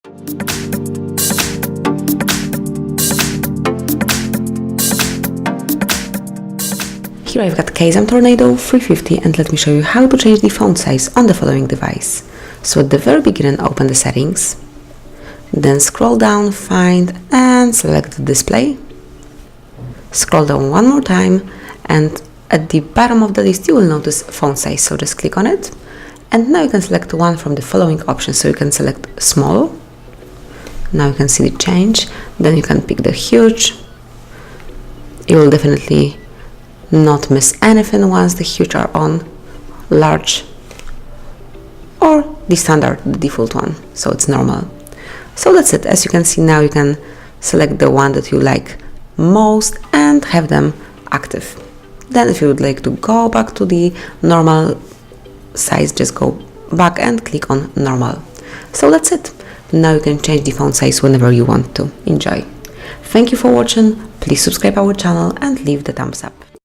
Here I've got KAZAM Tornado 350 and let me show you how to change the font size on the following device. So at the very beginning, open the settings, then scroll down, find and select display. Scroll down one more time and at the bottom of the list you will notice font size, so just click on it and now you can select one from the following options. So you can select small, now you can see the change, then you can pick the huge. You will definitely not miss anything once the huge are on, large, or the standard, the default one, so it's normal. So that's it. As you can see now, you can select the one that you like most and have them active. Then if you would like to go back to the normal size, just go back and click on normal. So that's it. Now you can change the font size whenever you want to. Enjoy. Thank you for watching. Please subscribe our channel and leave the thumbs up.